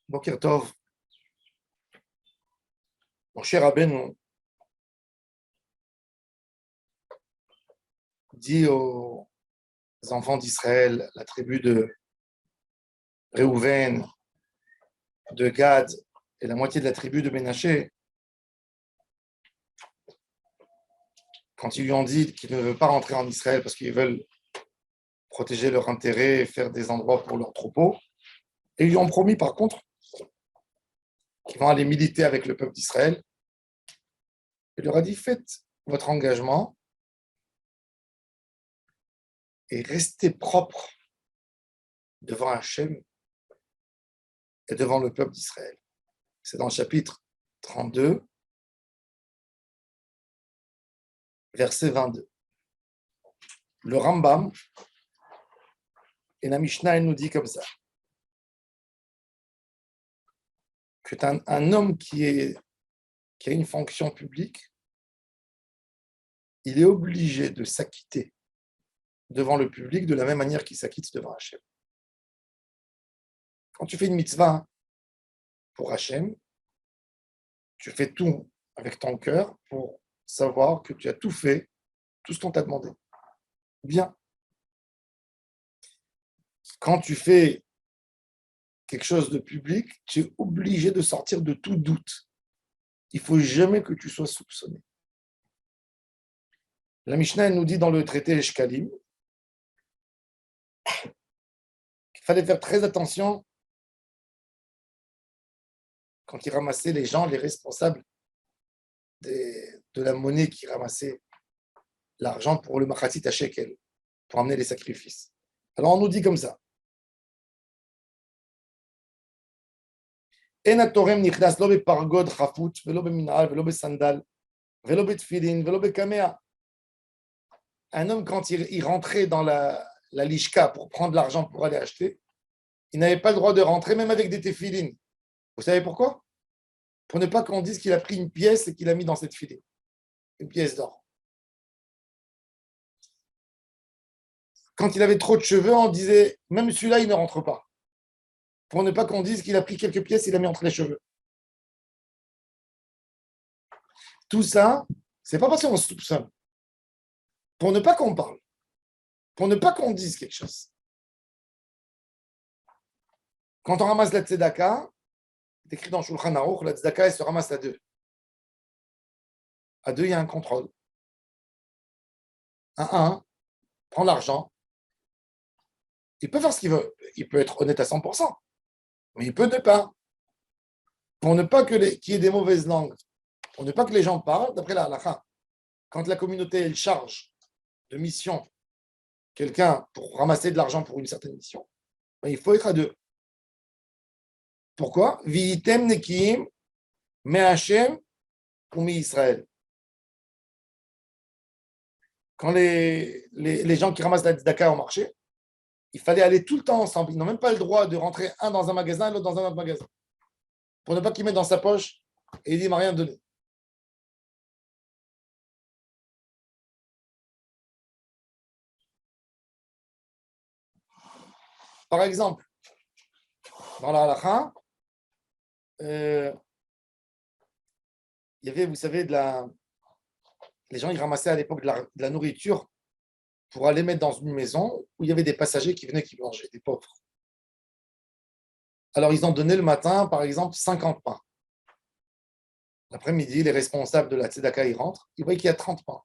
Boker Tov, mon cher Rabbeinu dit aux enfants d'Israël, la tribu de Réhouven, de Gad et la moitié de la tribu de Ménaché, quand ils lui ont dit qu'ils ne veulent pas rentrer en Israël parce qu'ils veulent protéger leur intérêt et faire des endroits pour leurs troupeaux, et ils lui ont promis par contre qu'ils vont aller militer avec le peuple d'Israël. Il leur a dit, faites votre engagement et restez propre devant Hachem et devant le peuple d'Israël. C'est dans le chapitre 32, verset 22. Le Rambam et la Mishnah, elle nous dit comme ça, que un homme qui a une fonction publique, il est obligé de s'acquitter devant le public de la même manière qu'il s'acquitte devant Hachem. Quand tu fais une mitzvah pour Hachem, tu fais tout avec ton cœur pour savoir que tu as tout fait, tout ce qu'on t'a demandé. Bien. Quand tu fais quelque chose de public, tu es obligé de sortir de tout doute. Il ne faut jamais que tu sois soupçonné. La Mishnah nous dit dans le traité Eshkalim qu'il fallait faire très attention quand ils ramassaient les gens, les responsables de la monnaie qui ramassaient l'argent pour le Machatzit à Shekel, pour amener les sacrifices. Alors on nous dit comme ça. Un homme, quand il rentrait dans la lishka pour prendre l'argent pour aller acheter, il n'avait pas le droit de rentrer même avec des téphilines. Vous savez pourquoi? Pour ne pas qu'on dise qu'il a pris une pièce et qu'il a mis dans cette filine, une pièce d'or. Quand il avait trop de cheveux, on disait, même celui-là, il ne rentre pas. Pour ne pas qu'on dise qu'il a pris quelques pièces et il a mis entre les cheveux. Tout ça, c'est pas parce qu'on se soupçonne. Pour ne pas qu'on parle. Pour ne pas qu'on dise quelque chose. Quand on ramasse la tzedaka, c'est écrit dans Shulchan Aruch, la tzedaka, elle se ramasse à deux. À deux, il y a un contrôle. Un prend l'argent. Il peut faire ce qu'il veut. Il peut être honnête à 100%. Mais il peut ne pas. Pour ne pas qu'il y ait des mauvaises langues. Pour ne pas que les gens parlent, d'après la halakha, quand la communauté elle charge de mission quelqu'un pour ramasser de l'argent pour une certaine mission, ben, il faut être à deux. Pourquoi? Vi'item nekiim me Hashem ou mi Israël. Quand les gens qui ramassent la tzedaka au marché, il fallait aller tout le temps ensemble. Ils n'ont même pas le droit de rentrer un dans un magasin et l'autre dans un autre magasin. Pour ne pas qu'il mette dans sa poche et il dit, il m'a rien donné. Par exemple, dans la halakha, il y avait, vous savez, les gens ils ramassaient à l'époque de la nourriture pour aller mettre dans une maison où il y avait des passagers qui venaient qui mangeaient, des pauvres. Alors, ils ont donné le matin, par exemple, 50 pains. L'après-midi, les responsables de la tzedaka, ils rentrent, ils voient qu'il y a 30 pains.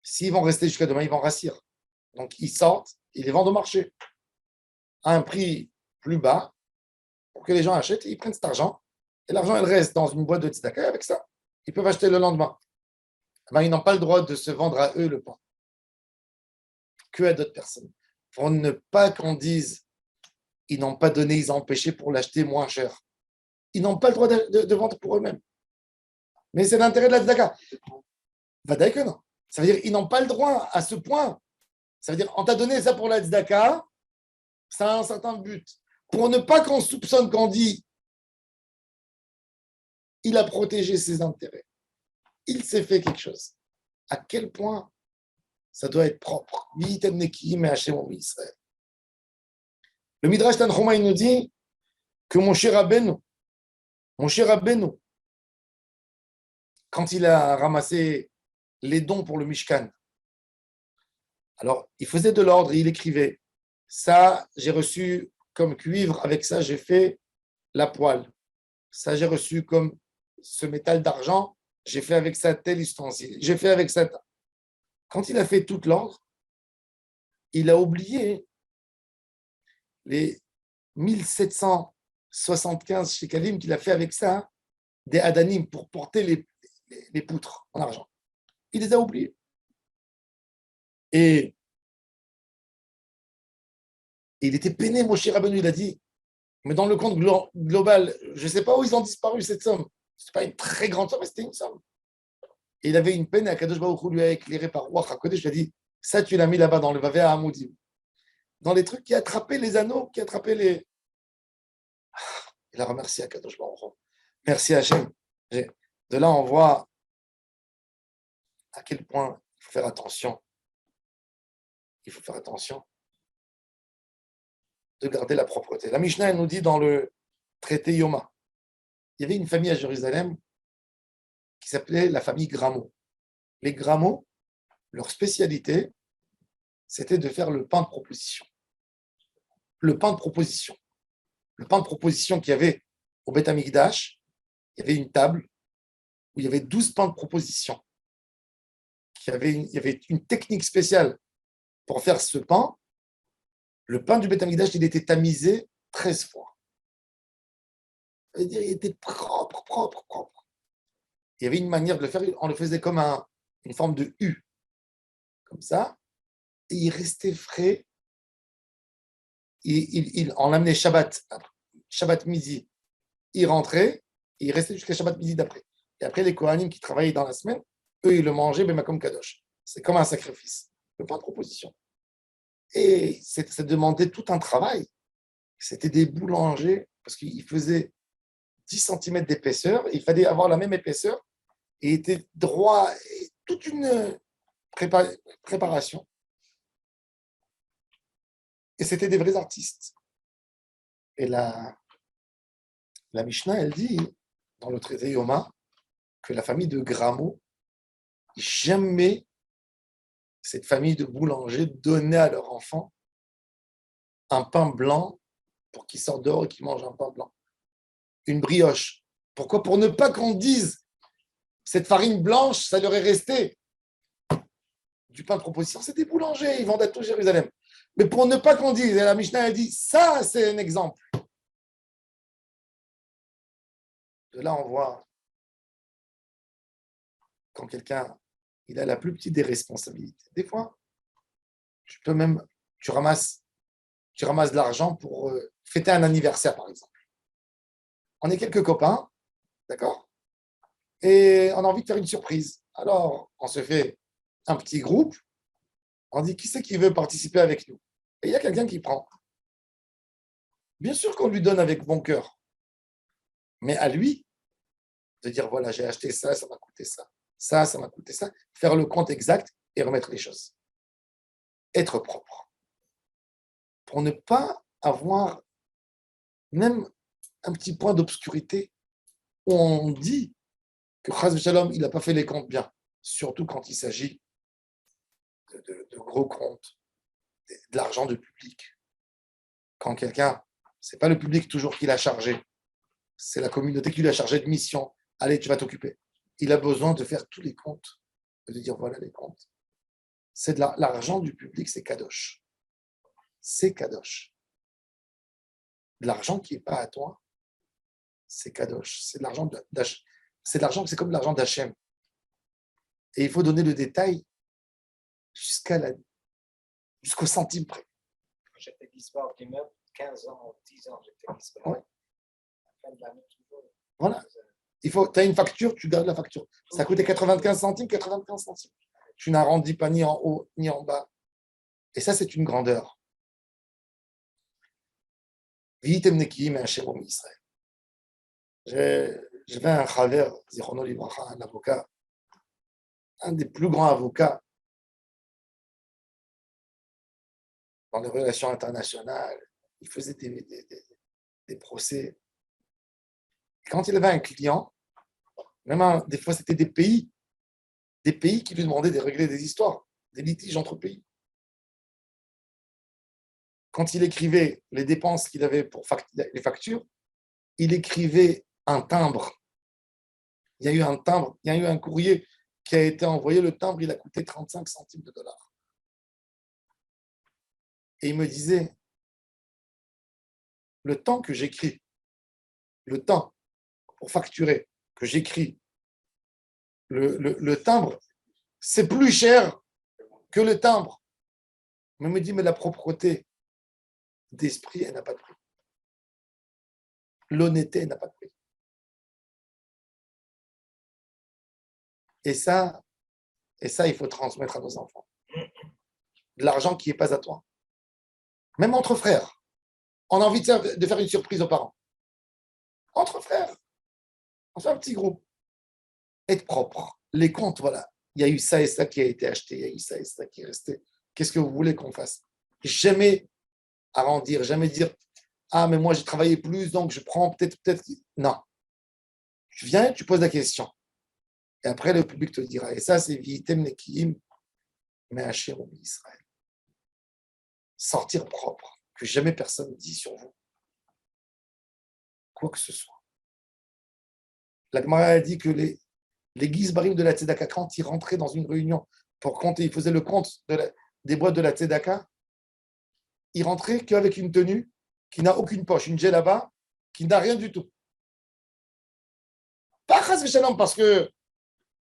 S'ils vont rester jusqu'à demain, ils vont rassir. Donc, ils sortent, ils les vendent au marché à un prix plus bas pour que les gens achètent, ils prennent cet argent et l'argent, elle reste dans une boîte de tzedaka et avec ça, ils peuvent acheter le lendemain. Ben, ils n'ont pas le droit de se vendre à eux le pain, que à d'autres personnes. Pour ne pas qu'on dise ils n'ont pas donné, ils ont empêché pour l'acheter moins cher. Ils n'ont pas le droit de vendre pour eux-mêmes. Mais c'est l'intérêt de la tzedaka. Vadaï que non. Ça veut dire qu'ils n'ont pas le droit à ce point. Ça veut dire on t'a donné ça pour la tzedaka, ça a un certain but. Pour ne pas qu'on soupçonne qu'on dit il a protégé ses intérêts. Il s'est fait quelque chose. À quel point ça doit être propre. Le Midrash Tanchuma, il nous dit que mon cher Rabbeinu, quand il a ramassé les dons pour le Mishkan, alors il faisait de l'ordre et il écrivait, ça j'ai reçu comme cuivre, avec ça j'ai fait la poêle, ça j'ai reçu comme ce métal d'argent, j'ai fait avec ça tel ustensile, j'ai fait avec ça. Quand il a fait toute l'ordre, il a oublié les 1775 shekalim qu'il a fait avec ça, des adanim, pour porter les poutres en argent. Il les a oubliés. Et il était peiné, Moshe Rabbeinu, il a dit, mais dans le compte global, je ne sais pas où ils ont disparu cette somme. Ce n'est pas une très grande somme, mais c'était une somme. Et il avait une peine, et Akadosh Baruch Hu lui a éclairé par Ruach HaKodesh, je lui ai dit, ça tu l'as mis là-bas dans le Vavé à Hamoudim. Dans les trucs qui attrapaient les anneaux, qui attrapaient les... Il a remercié Akadosh Baruch Hu. Merci Hachem. De là, on voit à quel point il faut faire attention. Il faut faire attention de garder la propreté. La Mishnah, elle nous dit dans le traité Yoma, il y avait une famille à Jérusalem qui s'appelait la famille Gramo. Les Gramo, leur spécialité, c'était de faire le pain de proposition. Le pain de proposition. Le pain de proposition qu'il y avait au Beth Amikdash, il y avait une table où il y avait 12 pains de proposition. Il y avait une technique spéciale pour faire ce pain. Le pain du Beth Amikdash, il était tamisé 13 fois. Ça veut dire qu'il était propre, propre, propre. Il y avait une manière de le faire, on le faisait comme une forme de U, comme ça, et il restait frais. On l'amenait Shabbat midi, il rentrait, et il restait jusqu'à Shabbat midi d'après. Et après, les Kohanim qui travaillaient dans la semaine, eux, ils le mangeaient, mais comme Kadosh. C'est comme un sacrifice, le pain de proposition. Et ça demandait tout un travail. C'était des boulangers, parce qu'ils faisaient 10 cm d'épaisseur, il fallait avoir la même épaisseur, et était droit, et toute une préparation. Et c'était des vrais artistes. Et la Mishnah, elle dit, dans le traité Yoma, que la famille de Gramo, jamais cette famille de boulangers donnait à leur enfant un pain blanc pour qu'ils sortent dehors et qu'ils mangent un pain blanc. Une brioche. Pourquoi? Pour ne pas qu'on dise cette farine blanche, ça leur est resté du pain de proposition. C'est des boulangers, ils vendent à tout Jérusalem. Mais pour ne pas qu'on dise, et la Mishnah a dit, ça c'est un exemple. De là, on voit quand quelqu'un il a la plus petite des responsabilités. Des fois, tu ramasses de l'argent pour fêter un anniversaire, par exemple. On est quelques copains, d'accord? Et on a envie de faire une surprise. Alors, on se fait un petit groupe, on dit qui c'est qui veut participer avec nous? Et il y a quelqu'un qui prend. Bien sûr qu'on lui donne avec bon cœur, mais à lui de dire voilà, j'ai acheté ça, ça m'a coûté ça. Ça m'a coûté ça. Faire le compte exact et remettre les choses. Être propre. Pour ne pas avoir même un petit point d'obscurité où on dit que Chaz Shalom, il n'a pas fait les comptes bien. Surtout quand il s'agit de gros comptes, de l'argent de public. Quand quelqu'un, ce n'est pas le public toujours qui l'a chargé, c'est la communauté qui lui a chargé de mission. Allez, tu vas t'occuper. Il a besoin de faire tous les comptes, de dire voilà les comptes. C'est de l'argent du public, c'est kadosh. C'est kadosh. De l'argent qui n'est pas à toi, c'est kadosh. C'est de l'argent c'est comme de l'argent d'Hachem. Et il faut donner le détail jusqu'au centime près. J'étais disparu d'immeuble, 15 ans, 10 ans, j'étais disparu. Ouais. Voilà. Tu as une facture, tu gardes la facture. Ça coûtait 95 centimes, 95 centimes. Tu n'arrondis pas ni en haut ni en bas. Et ça, c'est une grandeur. Vitem nekim Hashem Israël. J'avais un chaver, Zichrono Livracha, un avocat, un des plus grands avocats dans les relations internationales. Il faisait des procès. Quand il avait un client, même des fois c'était des pays qui lui demandaient de régler des histoires, des litiges entre pays. Quand il écrivait les dépenses qu'il avait pour les factures, il écrivait un timbre. Il y a eu un timbre, il y a eu un courrier qui a été envoyé. Le timbre, il a coûté 35 centimes de dollars. Et il me disait, le temps que j'écris, le temps pour facturer, que j'écris, le timbre, c'est plus cher que le timbre. Mais il me dit, mais la propreté d'esprit, elle n'a pas de prix. L'honnêteté n'a pas de prix. Et ça, il faut transmettre à nos enfants. De l'argent qui n'est pas à toi. Même entre frères. On a envie de faire une surprise aux parents. Entre frères. On fait un petit groupe. Être propre. Les comptes, voilà. Il y a eu ça et ça qui a été acheté. Il y a eu ça et ça qui est resté. Qu'est-ce que vous voulez qu'on fasse? Jamais arrondir, jamais dire ah, mais moi j'ai travaillé plus, donc je prends peut-être. Non. Tu viens, tu poses la question. Et après, le public te dira. Et ça, c'est Vitem Nekiim, mais Hachem au Israël. Sortir propre, que jamais personne ne dit sur vous. Quoi que ce soit. La Gemara a dit que les Gizbarim de la Tzedaka, quand ils rentraient dans une réunion pour compter, ils faisaient le compte des boîtes de la Tzedaka, ils rentraient qu'avec une tenue qui n'a aucune poche, une djellaba qui n'a rien du tout. Pas chas v'shalom parce que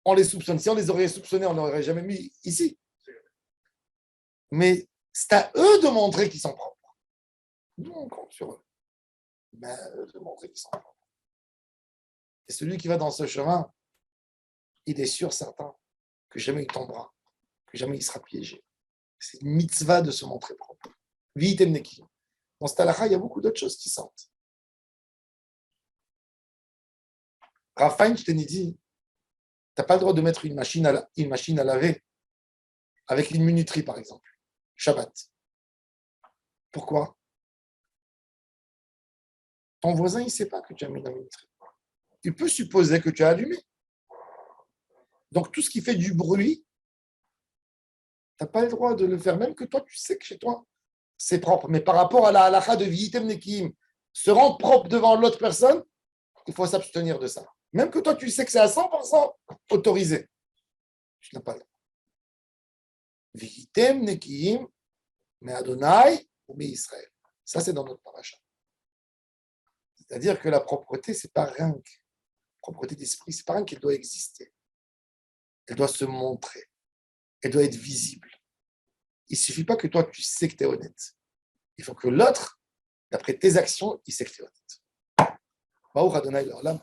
on les soupçonne. Si on les aurait soupçonnés, on n'aurait jamais mis ici. Mais c'est à eux de montrer qu'ils sont propres. Nous, on compte sur eux. Mais à eux de montrer qu'ils sont propres. Et celui qui va dans ce chemin, il est sûr, certain, que jamais il tombera, que jamais il sera piégé. C'est une mitzvah de se montrer propre. Vitem Nekiim. Dans cette halakha, il y a beaucoup d'autres choses qui sortent. Rav Feinstein dit, tu n'as pas le droit de mettre une machine à laver avec une minuterie, par exemple. Shabbat. Pourquoi? Ton voisin, il ne sait pas que tu as mis la minuterie. Il peut supposer que tu as allumé. Donc, tout ce qui fait du bruit, tu n'as pas le droit de le faire, même que toi, tu sais que chez toi, c'est propre. Mais par rapport à la halakha de Vitem Nekiim, se rendre propre devant l'autre personne, il faut s'abstenir de ça. Même que toi, tu sais que c'est à 100% autorisé. Tu n'as pas le droit. Vitem Nekiim, mais Adonai ou mais Israël. Ça, c'est dans notre paracha. C'est-à-dire que la propreté, c'est pas rien. Propreté d'esprit, c'est pas rien qu'elle doit exister. Elle doit se montrer. Elle doit être visible. Il ne suffit pas que toi, tu sais que tu es honnête. Il faut que l'autre, d'après tes actions, il sait que tu es honnête. Baruch Adonai l'olam.